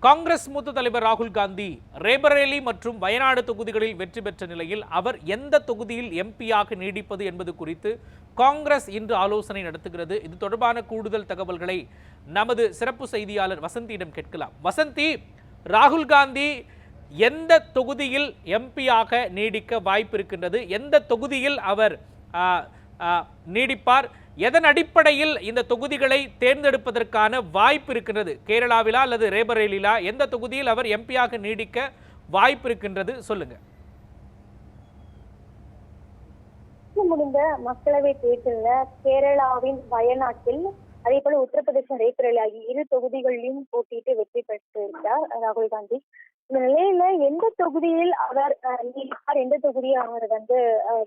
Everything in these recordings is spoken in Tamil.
காங்கிரஸ் மூத்த தலைவர் ராகுல் காந்தி ரேபரேலி மற்றும் வயநாடு தொகுதிகளில் வெற்றி பெற்ற நிலையில் அவர் எந்த தொகுதியில் எம்பியாக நீடிப்பது என்பது குறித்து காங்கிரஸ் இன்று ஆலோசனை நடத்துகிறது. இது தொடர்பான கூடுதல் தகவல்களை நமது சிறப்பு செய்தியாளர் வசந்தியிடம் கேட்கலாம். வசந்தி, ராகுல் காந்தி எந்த தொகுதியில் எம்பியாக நீடிக்க வாய்ப்பு இருக்கின்றது? எந்த தொகுதியில் அவர் நீடிப்பார்? எதன் அடிப்படையில் இந்த தொகுதிகளை தேர்ந்தெடுப்பதற்கான வாய்ப்பு இருக்கின்றது? கேரளாவிலா அல்லது ரேபரேலிலா? எந்த தொகுதியில் அவர் எம்பியாக நீடிக்க வாய்ப்பு இருக்கின்றது? சொல்லுங்க. முடிந்த மக்களவை தேர்தலில் கேரளாவின் வயநாட்டில் அதே போல உத்தரப்பிரதேசம் ரேபரேலி ஆகிய இரு தொகுதிகளிலும் போட்டியிட்டு வெற்றி பெற்றிருக்கிறார் ராகுல் காந்தி. இந்த நிலையில எந்த தொகுதியில் அவர் நீடிப்பார், எந்த தொகுதியை அவர்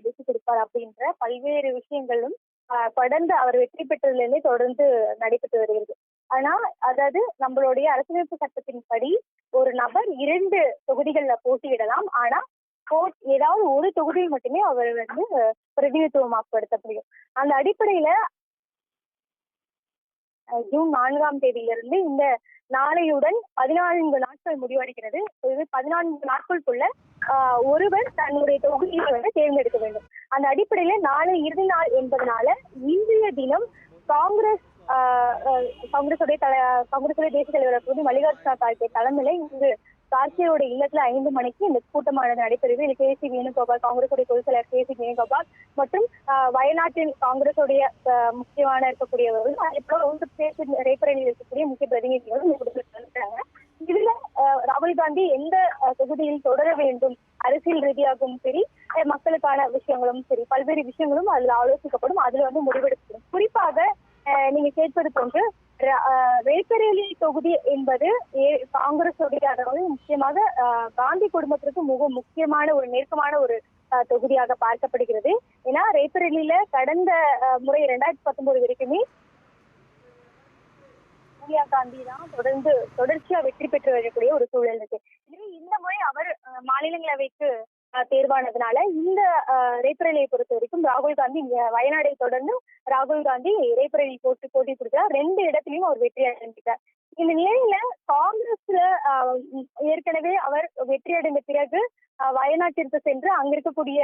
வெற்றி கொடுப்பார் அப்படின்ற பல்வேறு விஷயங்களும் கடந்த அவர் வெற்றி பெற்றதிலிருந்தே தொடர்ந்து நடைபெற்று வருகிறது. ஆனா அதாவது நம்மளுடைய அரசியலமைப்பு சட்டத்தின்படி ஒரு நபர் 2 தொகுதிகள்ல போட்டியிடலாம். ஆனா ஏதாவது ஒரு தொகுதியில் மட்டுமே அவர் பிரதிநிதித்துவமாக்கப்படுத்த முடியும். அந்த அடிப்படையில ஜூன் 4ஆம் தேதியிலிருந்து இந்த நாளையுடன் 14 நாட்கள் முடிவடைகிறது. இது 14 நாட்களுக்குள்ள ஒருவர் தன்னுடைய தொகுதியை தேர்ந்தெடுக்க வேண்டும். அந்த அடிப்படையில நாளை இறுதி நாள் என்பதனால இன்றைய தினம் காங்கிரசுடைய தேசிய தலைவர் மல்லிகார்ஜுன கார்கே தலைமையில இங்கு கார்கேயோட இல்லத்துல 5 மணிக்கு இந்த கூட்டமானது நடைபெறுது. இது கே சி வேணுகோபால், காங்கிரசுடைய பொதுச் செயலர் கே சி வேணுகோபால் மற்றும் வயநாட்டில் காங்கிரசுடைய முக்கியமான இருக்கக்கூடியவர்கள், அதே போல ரேபரேலியில் இருக்கக்கூடிய முக்கிய பிரதிநிதிகளும் இருக்கிறாங்க. இதுல ராகுல் காந்தி எந்த தொகுதியில் தொடர வேண்டும், அரசியல் ரீதியாகவும் சரி, மக்களுக்கான விஷயங்களும் சரி, பல்வேறு விஷயங்களும் அதுல ஆலோசிக்கப்படும். அதுல முடிவெடுக்கப்படும். குறிப்பாக நீங்க கேட்பது போன்று ரேபரேலி தொகுதி என்பது காங்கிரசுடைய, அதாவது முக்கியமாக காந்தி குடும்பத்திற்கு மிக முக்கியமான ஒரு நெருக்கமான ஒரு தொகுதியாக பார்க்கப்படுகிறது. ஏன்னா ரேபரேலியில கடந்த முறை 2019 வரைக்குமே சோனியா காந்தி தான் தொடர்ச்சியா வெற்றி பெற்று வரக்கூடிய ஒரு சூழல் இருக்கு. இந்த முறை அவர் மாநிலங்களவைக்கு தேர்வானதுனால இந்த ரேபரேலியை பொறுத்த வரைக்கும் ராகுல் காந்தி வயநாடை தொடர்ந்து ராகுல் காந்தி ரேபரேலி போட்டி கொடுக்கிறார். 2 இடத்திலையும் அவர் வெற்றி அடைஞ்சிட்டார். இந்த நிலையில காங்கிரஸ்ல ஏற்கனவே அவர் வெற்றி அடைந்த பிறகு வயநாட்டிற்கு சென்று அங்க இருக்கக்கூடிய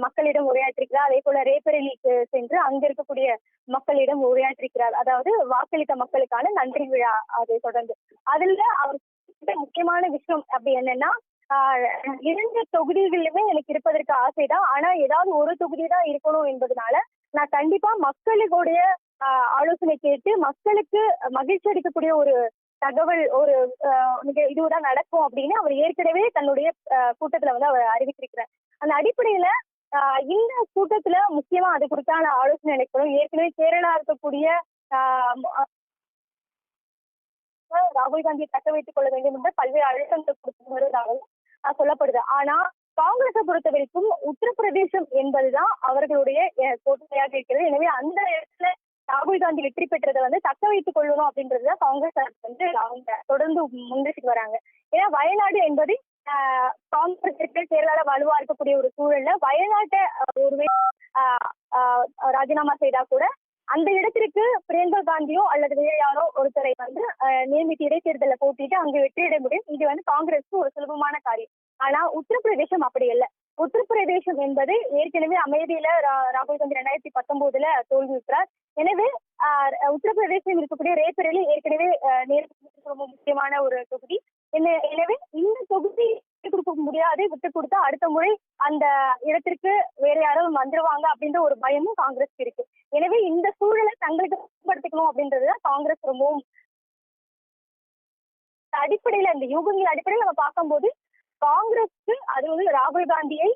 மக்களிடம் உரையாற்றிருக்கிறார். அதே போல ரேபரேலிக்கு சென்று அங்க இருக்கக்கூடிய மக்களிடம் உரையாற்றிருக்கிறார். அதாவது வாக்களித்த மக்களுக்கான நன்றி விழா. அதை தொடர்ந்து அதுல அவர் முக்கியமான விஷயம் அப்படி என்னன்னா, 2 தொகுதிகளிலுமே எனக்கு இருப்பதற்கு ஆசைதான். ஆனா ஏதாவது ஒரு தொகுதி தான் இருக்கணும் என்பதனால நான் கண்டிப்பா மக்களுடைய ஆலோசனை கேட்டு மக்களுக்கு மகிழ்ச்சி அளிக்கக்கூடிய ஒரு தகவல், ஒரு இதுதான் நடக்கும் அப்படின்னு அவர் ஏற்கனவே தன்னுடைய கூட்டத்துல அவர் அறிவித்திருக்கிறார். அந்த அடிப்படையில இந்த கூட்டத்துல முக்கியமா அது குறித்தான ஆலோசனை நடக்கணும். ஏற்கனவே கேரளா இருக்கக்கூடிய ராகுல் காந்தியை தக்க வைத்துக் கொள்ள வேண்டும் என்ற பல்வேறு அழுத்தங்கள் கொடுத்து வருவதாக சொல்லப்படுது. ஆனா காங்கிரஸை பொறுத்த வரைக்கும் உத்தரப்பிரதேசம் என்பதுதான் அவர்களுடைய கோட்டையாக இருக்கிறது. எனவே அந்த இடத்துல ராகுல் காந்தி வெற்றி பெற்றதை தக்க வைத்துக் கொள்ளணும் அப்படின்றதுதான் காங்கிரஸ் அவங்க தொடர்ந்து முன்னெடுத்து வராங்க. ஏன்னா வயநாடு என்பது காங்கிரஸ் கேரளால வலுவா இருக்கக்கூடிய ஒரு சூழல்ல வயநாட்டை ஒருவேளை ராஜினாமா செய்தா கூட அந்த இடத்திற்கு பிரியங்கா காந்தியோ அல்லது வேறு யாரோ ஒருத்தரை நியமித்து இடைத்தேர்தலில் போட்டிட்டு அங்கு வெற்றியிட முடியும். இது காங்கிரஸுக்கு ஒரு சுலபமான காரியம். ஆனா உத்தரப்பிரதேசம் அப்படி இல்லை. உத்தரப்பிரதேசம் என்பது ஏற்கனவே அமைதியில ராகுல் காந்தி 2019 தோல்வியுற்றார். எனவே உத்தரப்பிரதேசம் இருக்கக்கூடிய ரேபரேலி ஏற்கனவே ரொம்ப முக்கியமான ஒரு தொகுதி. எனவே இந்த தொகுதி கொடுக்க முடியாது, விட்டு கொடுத்தா அடுத்த முறை அந்த இடத்திற்கு வேற யாரும் வந்துருவாங்க அப்படின்ற ஒரு பயமும் காங்கிரஸ் இருக்கு. எனவே இந்த சூழலை தங்களுக்கு பயன்படுத்திக்கணும் அப்படின்றதுதான் காங்கிரஸ் ரொம்பவும் அடிப்படையில, இந்த யூகங்கள் அடிப்படையில் நம்ம பார்க்கும்போது காங்கிரஸ்க்கு அது ராகுல் காந்தியை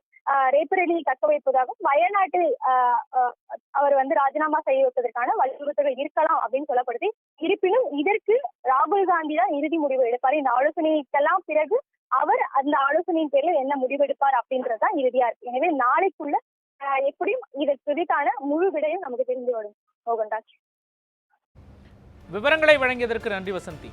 ரேபரேலியில் தக்க வைப்பதாகவும் வயநாட்டில் அவர் ராஜினாமா செய்ய வைப்பதற்கான வலியுறுத்தல்கள் இருக்கலாம் அப்படின்னு சொல்லப்படுது. இருப்பினும் இதற்கு ராகுல் காந்தி தான் இறுதி முடிவு எடுப்பார். இந்த ஆலோசனைக்கெல்லாம் பிறகு அவர் அந்த ஆலோசனையின் பேரில் என்ன முடிவெடுப்பார் அப்படின்றதுதான் இறுதியா இருக்கு. எனவே நாளைக்குள்ள எப்படியும் இதற்கு குறித்தான முழு விடையும் நமக்கு தெரிந்து வரும். மோகன்ராஜ், விவரங்களை வழங்கியதற்கு நன்றி வசந்தி.